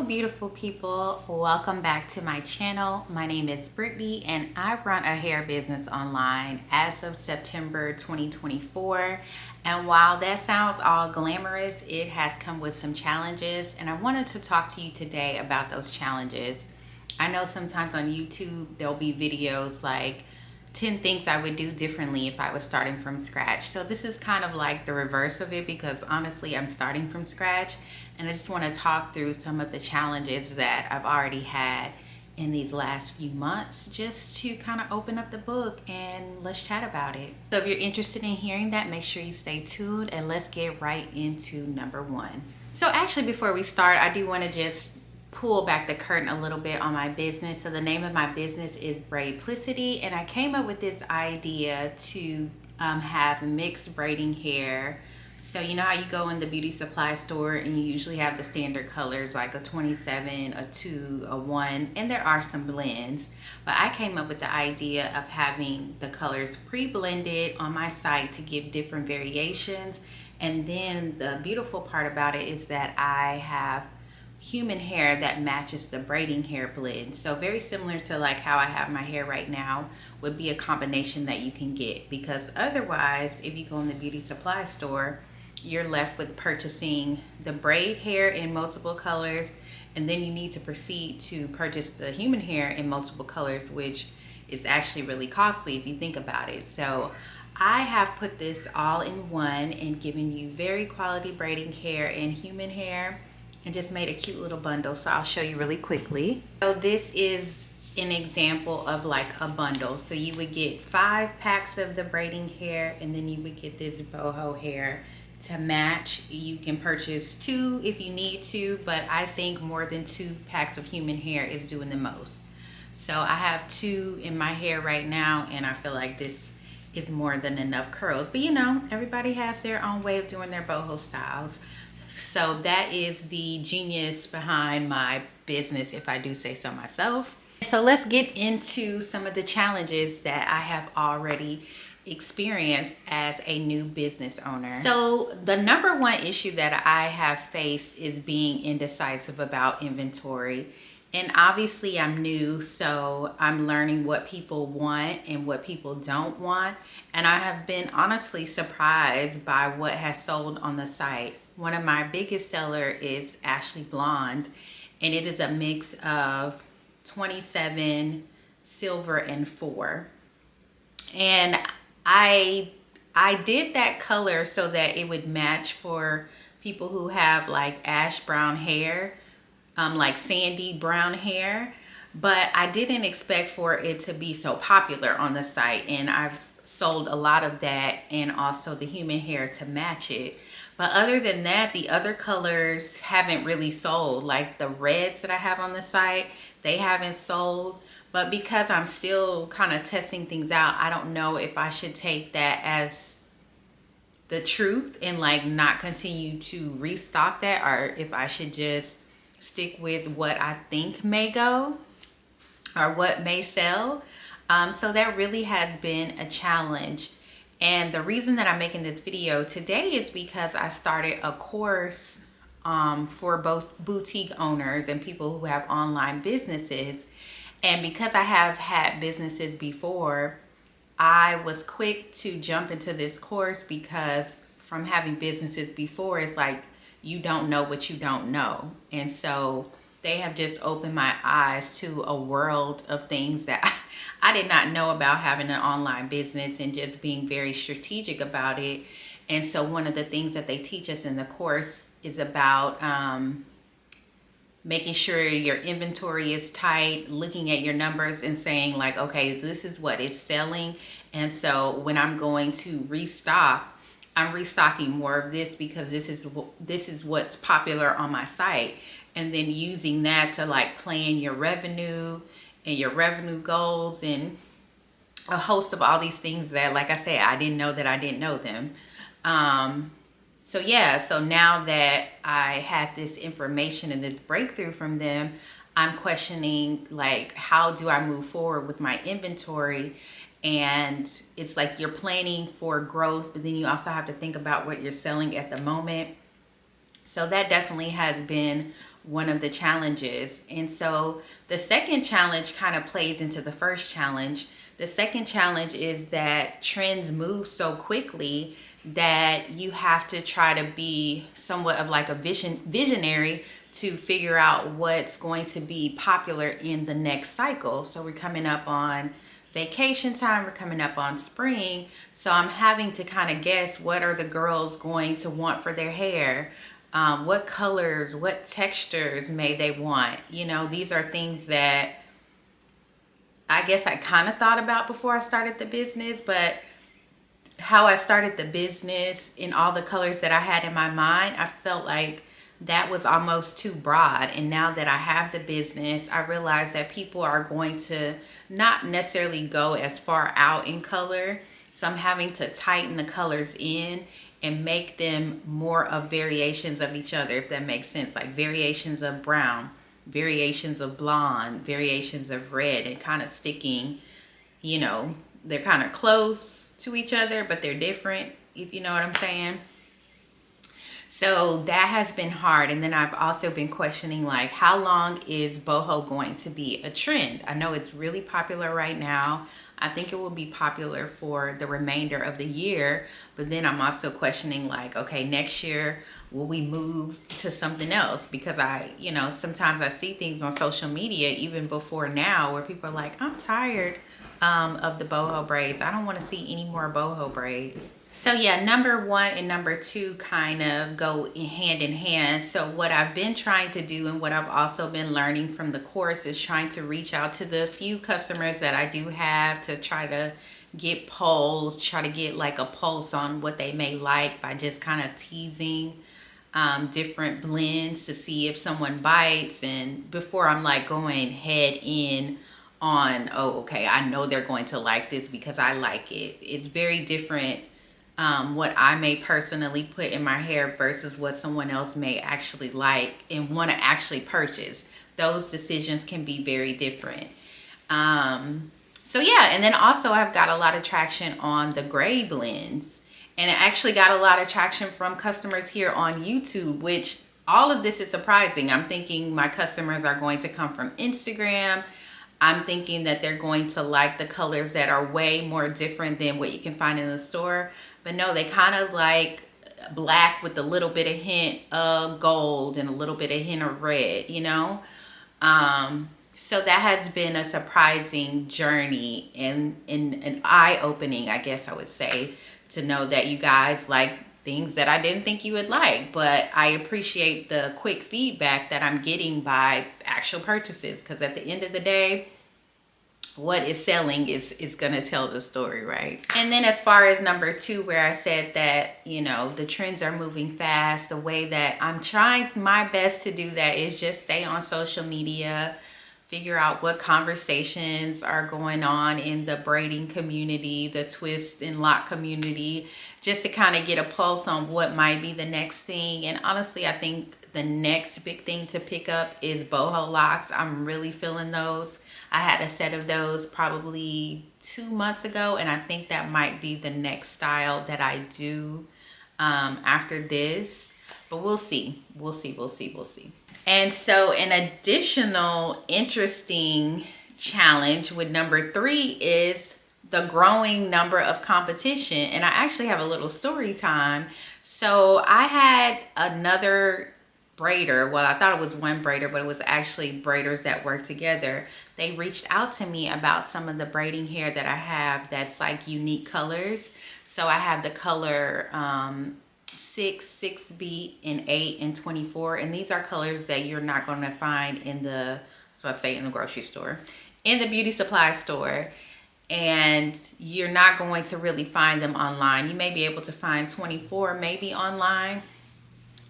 beautiful people, welcome back to my channel. My name is Brittany and I run a hair business online as of September 2024. And while that sounds all glamorous, it has come with some challenges, and I wanted to talk to you today about those challenges. I know sometimes on YouTube there'll be videos like 10 things I would do differently if I was starting from scratch. So this is kind of like the reverse of it, because honestly I'm starting from scratch, and I just want to talk through some of the challenges that I've already had in these last few months, just to kind of open up the book and let's chat about it. So if you're interested in hearing that, make sure you stay tuned and let's get right into number one. So actually, before we start, I do want to just pull back the curtain a little bit on my business. So the name of my business is Braidplicity, and I came up with this idea to have mixed braiding hair. So you know how you go in the beauty supply store and you usually have the standard colors like a 27, a 2, a 1, and there are some blends. But I came up with the idea of having the colors pre-blended on my site to give different variations. And then the beautiful part about it is that I have human hair that matches the braiding hair blend. So very similar to like how I have my hair right now would be a combination that you can get, because otherwise if you go in the beauty supply store, you're left with purchasing the braid hair in multiple colors, and then you need to proceed to purchase the human hair in multiple colors, which is actually really costly if you think about it. So I have put this all in one and given you very quality braiding hair and human hair, and just made a cute little bundle. So I'll show you really quickly. So this is an example of like a bundle. So you would get 5 packs of the braiding hair, and then you would get this boho hair to match. You can purchase 2 if you need to, but I think more than 2 packs of human hair is doing the most. So I have 2 in my hair right now, and I feel like this is more than enough curls. But you know, everybody has their own way of doing their boho styles. So that is the genius behind my business, if I do say so myself. So let's get into some of the challenges that I have already experienced as a new business owner. So the number one issue that I have faced is being indecisive about inventory. And obviously I'm new, so I'm learning what people want and what people don't want. And I have been honestly surprised by what has sold on the site. One of my biggest seller is Ashley Blonde, and it is a mix of 27, silver, and 4. And I did that color so that it would match for people who have like ash brown hair, like sandy brown hair, but I didn't expect for it to be so popular on the site. And I've sold a lot of that, and also the human hair to match it. But other than that, the other colors haven't really sold. Like the reds that I have on the site, they haven't sold. But because I'm still kind of testing things out, I don't know if I should take that as the truth and like not continue to restock that, or if I should just stick with what I think may go or what may sell. So that really has been a challenge. And the reason that I'm making this video today is because I started a course for both boutique owners and people who have online businesses. And because I have had businesses before, I was quick to jump into this course, because from having businesses before, it's like you don't know what you don't know. And so they have just opened my eyes to a world of things that I did not know about having an online business, and just being very strategic about it. And so one of the things that they teach us in the course is about making sure your inventory is tight, looking at your numbers and saying like, okay, this is what is selling. And so when I'm going to restock, I'm restocking more of this because this is what's popular on my site. And then using that to like plan your revenue and your revenue goals and a host of all these things that, like I said, I didn't know that I didn't know them. So yeah, so now that I had this information and this breakthrough from them, I'm questioning like, how do I move forward with my inventory? And it's like you're planning for growth, but then you also have to think about what you're selling at the moment. So that definitely has been one of the challenges. And so the second challenge kind of plays into the first challenge. The second challenge is that trends move so quickly that you have to try to be somewhat of like a visionary to figure out what's going to be popular in the next cycle. So we're coming up on vacation time, we're coming up on spring. So I'm having to kind of guess, what are the girls going to want for their hair? What colors, what textures may they want? You know, these are things that I guess I kind of thought about before I started the business, but how I started the business in all the colors that I had in my mind, I felt like that was almost too broad. And now that I have the business, I realize that people are going to not necessarily go as far out in color. So I'm having to tighten the colors in and make them more of variations of each other, if that makes sense. Like variations of brown, variations of blonde, variations of red, and kind of sticking, you know, they're kind of close to each other, but they're different, if you know what I'm saying. So that has been hard. And then I've also been questioning, like, how long is boho going to be a trend? I know it's really popular right now. I think it will be popular for the remainder of the year. But then I'm also questioning, like, okay, next year, will we move to something else? Because you know, sometimes I see things on social media, even before now, where people are like, I'm tired of the boho braids. I don't want to see any more boho braids. So yeah, number one and number two kind of go hand in hand. So what I've been trying to do, and what I've also been learning from the course, is trying to reach out to the few customers that I do have to try to get polls, try to get like a pulse on what they may like by just kind of teasing different blends to see if someone bites. And before I'm like going head in on, oh, okay, I know they're going to like this because I like it. It's very different what I may personally put in my hair versus what someone else may actually like and want to actually purchase. Those decisions can be very different. So yeah, and then also I've got a lot of traction on the gray blends, and I actually got a lot of traction from customers here on YouTube, which all of this is surprising. I'm thinking my customers are going to come from Instagram. I'm thinking that they're going to like the colors that are way more different than what you can find in the store. But no, they kind of like black with a little bit of hint of gold and a little bit of hint of red, you know? So that has been a surprising journey and an eye-opening, I guess I would say, to know that you guys like things that I didn't think you would like. But I appreciate the quick feedback that I'm getting by actual purchases, because at the end of the day, what is selling is going to tell the story, right? And then as far as number two, where I said that, you know, the trends are moving fast, the way that I'm trying my best to do that is just stay on social media, figure out what conversations are going on in the braiding community, the twist and lock community, just to kind of get a pulse on what might be the next thing. And honestly, I think the next big thing to pick up is boho locks. I'm really feeling those. I had a set of those probably 2 months ago, and I think that might be the next style that I do after this. But we'll see. We'll see. And so an additional interesting challenge with number three is the growing number of competition. And I actually have a little story time. So I had another braider. Well, I thought it was one braider, but it was actually braiders that work together. They reached out to me about some of the braiding hair that I have that's like unique colors. So I have the color 6 beat, and 8 and 24, and these are colors that you're not going to find in the, so I say in the grocery store, in the beauty supply store, and you're not going to really find them online. You may be able to find 24 maybe online,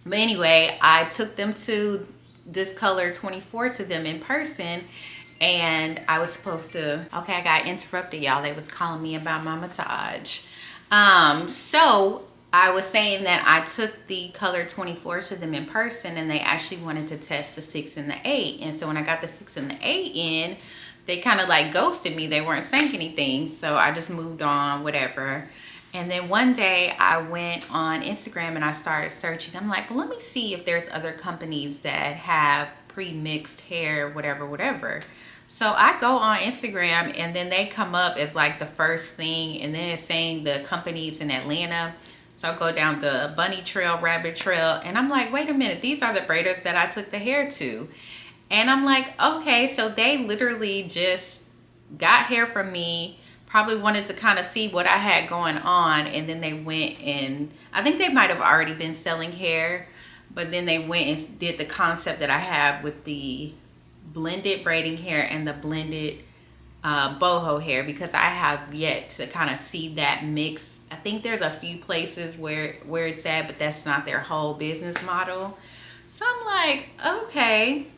but anyway, I took them to this color 24 to them in person, and I was supposed to, okay, I got interrupted, y'all. They was calling me about my massage. So I was saying that I took the color 24 to them in person, and they actually wanted to test the 6 and the 8. And so when I got the 6 and the 8 in, they kind of like ghosted me. They weren't saying anything. So I just moved on, whatever. And then one day I went on Instagram and I started searching. I'm like, well, let me see if there's other companies that have pre-mixed hair, whatever, whatever. So I go on Instagram and then they come up as like the first thing, and then it's saying the companies in Atlanta. So I go down the bunny trail, rabbit trail, and I'm like, wait a minute, these are the braiders that I took the hair to. And I'm like, okay, so they literally just got hair from me, probably wanted to kind of see what I had going on, and then they went and I think they might have already been selling hair, but then they went and did the concept that I have with the blended braiding hair and the blended boho hair, because I have yet to kind of see that mix. I think there's a few places where it's at, but that's not their whole business model. So I'm like, okay,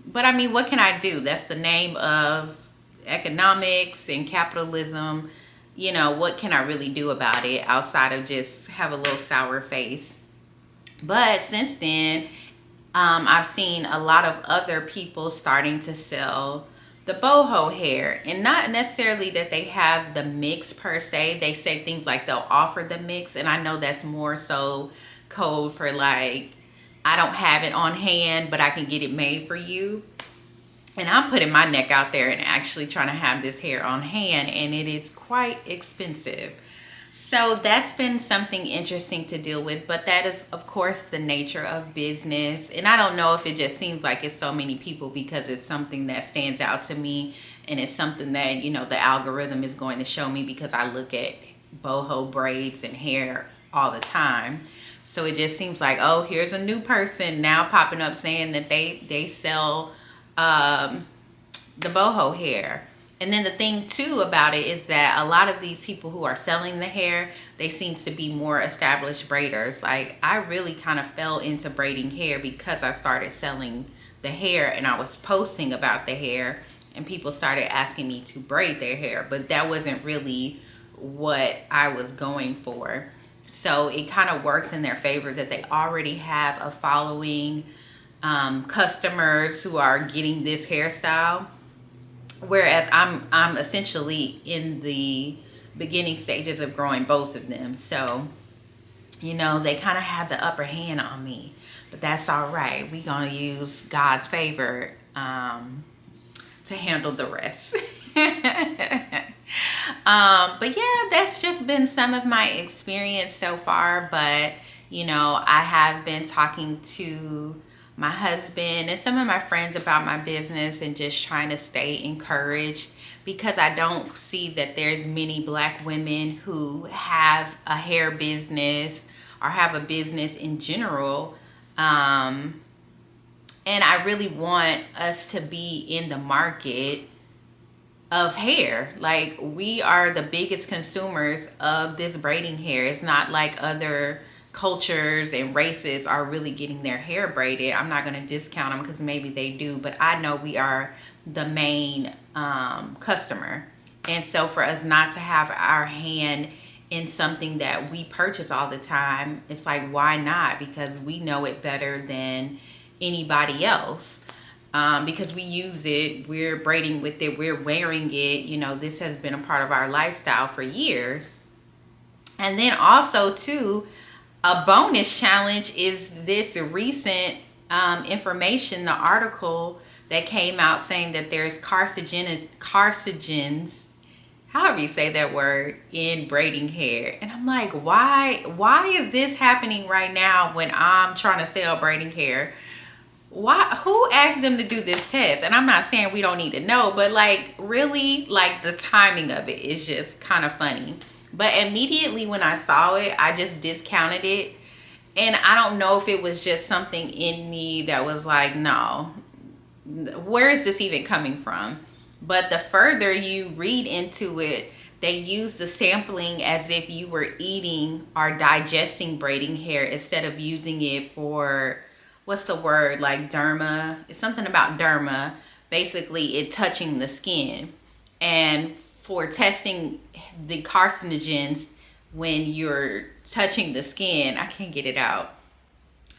but I mean, what can I do? That's the name of economics and capitalism. You know, what can I really do about it outside of just have a little sour face? But since then, I've seen a lot of other people starting to sell the boho hair, and not necessarily that they have the mix per se. They say things like they'll offer the mix, and I know that's more so code for like, I don't have it on hand, but I can get it made for you. And I'm putting my neck out there and actually trying to have this hair on hand, and it is quite expensive. So that's been something interesting to deal with, but that is, of course, the nature of business. And I don't know if it just seems like it's so many people because it's something that stands out to me, and it's something that, you know, the algorithm is going to show me because I look at boho braids and hair all the time. So it just seems like, oh, here's a new person now popping up saying that they sell the boho hair. And then the thing too about it is that a lot of these people who are selling the hair, they seem to be more established braiders. Like, I really kind of fell into braiding hair because I started selling the hair and I was posting about the hair, and people started asking me to braid their hair, but that wasn't really what I was going for. So it kind of works in their favor that they already have a following, customers who are getting this hairstyle. Whereas I'm essentially in the beginning stages of growing both of them. So, you know, they kind of have the upper hand on me, but that's all right. We're going to use God's favor to handle the rest. But yeah, that's just been some of my experience so far. But, you know, I have been talking to my husband and some of my friends about my business and just trying to stay encouraged, because I don't see that there's many Black women who have a hair business or have a business in general. And I really want us to be in the market of hair. Like, we are the biggest consumers of this braiding hair. It's not like other cultures and races are really getting their hair braided. I'm not going to discount them because maybe they do, but I know we are the main customer. And so for us not to have our hand in something that we purchase all the time, it's like, why not? Because we know it better than anybody else. Because we use it, we're braiding with it, we're wearing it. You know, this has been a part of our lifestyle for years. And then also too, a bonus challenge is this recent information, the article that came out saying that there's carcinogens, however you say that word, in braiding hair. And I'm like, why is this happening right now when I'm trying to sell braiding hair? Why? Who asked them to do this test? And I'm not saying we don't need to know, but like, really, like, the timing of it is just kind of funny. But immediately when I saw it, I just discounted it. And I don't know if it was just something in me that was like, no, where is this even coming from? But the further you read into it, they use the sampling as if you were eating or digesting braiding hair instead of using it for, what's the word, like derma. It's something about derma, basically it touching the skin. And for testing the carcinogens when you're touching the skin, I can't get it out.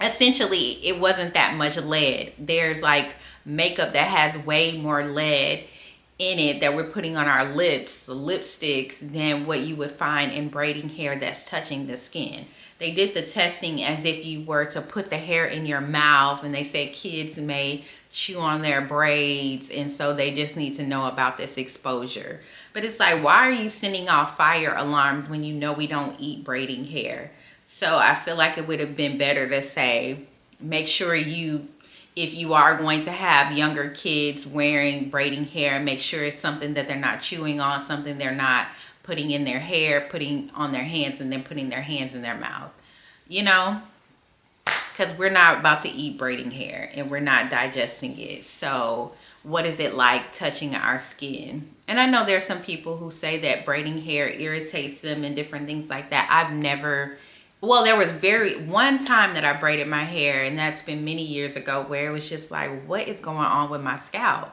Essentially, it wasn't that much lead. There's like makeup that has way more lead in it that we're putting on our lips, the lipsticks, than what you would find in braiding hair that's touching the skin. They did the testing as if you were to put the hair in your mouth, and they said kids may chew on their braids, and so they just need to know about this exposure. But it's like, why are you sending off fire alarms when you know we don't eat braiding hair? So I feel like it would have been better to say, make sure if you are going to have younger kids wearing braiding hair, make sure it's something that they're not chewing on, something they're not putting in their hair, putting on their hands, and then putting their hands in their mouth. You know, because we're not about to eat braiding hair and we're not digesting it. So what is it like touching our skin? And I know there's some people who say that braiding hair irritates them and different things like that. I've never, well, there was one time that I braided my hair, and that's been many years ago, where it was just like, what is going on with my scalp?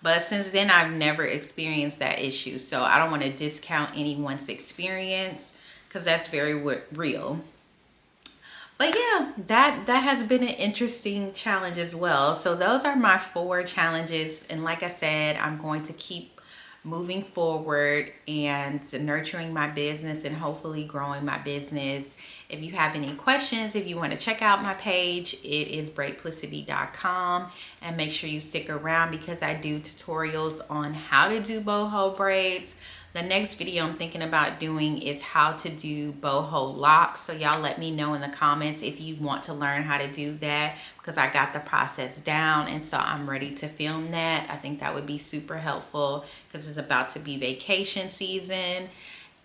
But since then, I've never experienced that issue. So I don't want to discount anyone's experience, because that's very real. But yeah, that has been an interesting challenge as well. So those are my 4 challenges. And like I said, I'm going to keep moving forward and nurturing my business and hopefully growing my business. If you have any questions, if you want to check out my page, it is braidplicity.com, and make sure you stick around because I do tutorials on how to do boho braids. The next video I'm thinking about doing is how to do boho locks. So y'all let me know in the comments if you want to learn how to do that, because I got the process down, and so I'm ready to film that. I think that would be super helpful because it's about to be vacation season,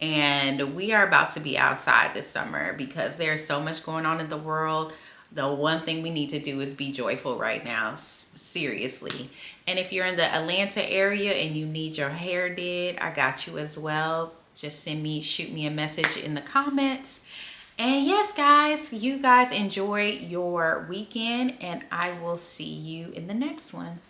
and we are about to be outside this summer because there's so much going on in the world. The one thing we need to do is be joyful right now, seriously. And if you're in the Atlanta area and you need your hair did, I got you as well. Just shoot me a message in the comments. And yes, guys, you guys enjoy your weekend, and I will see you in the next one.